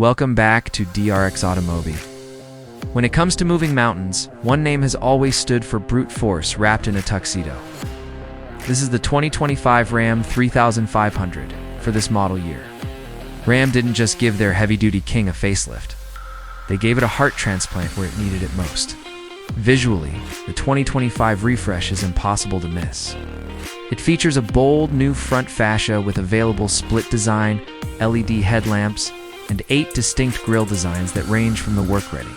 Welcome back to DRXAutomobi. When it comes to moving mountains, one name has always stood for brute force wrapped in a tuxedo. This is the 2025 Ram 3500 for this model year. Ram didn't just give their heavy-duty king a facelift. They gave it a heart transplant where it needed it most. Visually, the 2025 refresh is impossible to miss. It features a bold new front fascia with available split design, LED headlamps, and 8 distinct grille designs that range from the work-ready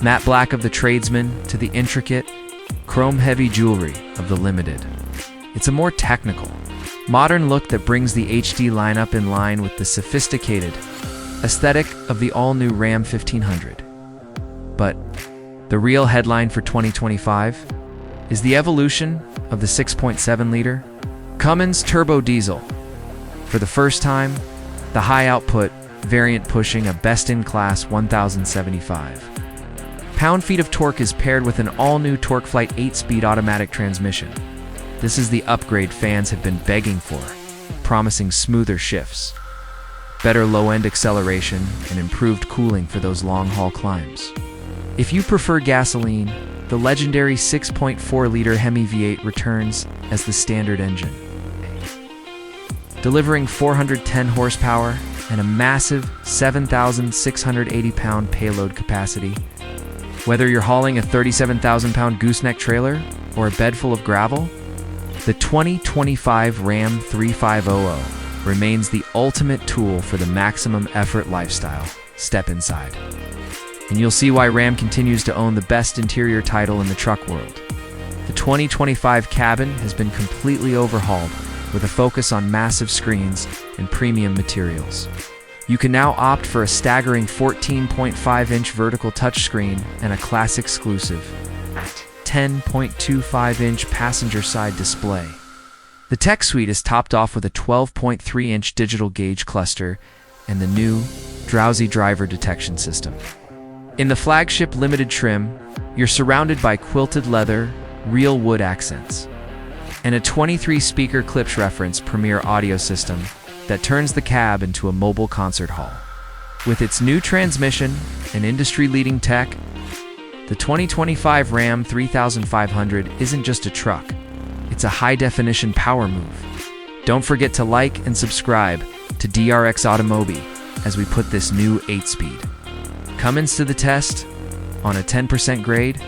matte black of the tradesman to the intricate, chrome-heavy jewelry of the limited. It's a more technical, modern look that brings the HD lineup in line with the sophisticated aesthetic of the all-new Ram 1500. But the real headline for 2025 is the evolution of the 6.7-liter Cummins turbo diesel. For the first time, the high-output variant pushing a best-in-class 1,075 pound-feet of torque is paired with an all-new TorqueFlite 8-speed automatic transmission. This is the upgrade fans have been begging for, promising smoother shifts, better low-end acceleration, and improved cooling for those long-haul climbs. If you prefer gasoline, the legendary 6.4-liter Hemi V8 returns as the standard engine, delivering 410 horsepower and a massive 7,680-pound payload capacity. Whether you're hauling a 37,000-pound gooseneck trailer or a bed full of gravel, the 2025 Ram 3500 remains the ultimate tool for the maximum effort lifestyle. Step inside, and you'll see why Ram continues to own the best interior title in the truck world. The 2025 cabin has been completely overhauled with a focus on massive screens and premium materials. You can now opt for a staggering 14.5-inch vertical touchscreen and a class-exclusive 10.25-inch passenger side display. The tech suite is topped off with a 12.3-inch digital gauge cluster and the new Drowsy Driver Detection System. In the flagship limited trim, you're surrounded by quilted leather, real wood accents, and a 23-speaker Klipsch reference Premier audio system that turns the cab into a mobile concert hall. With its new transmission and industry-leading tech, the 2025 Ram 3500 isn't just a truck, it's a high-definition power move. Don't forget to like and subscribe to DRXAutomobi as we put this new 8-speed Cummins to the test on a 10% grade.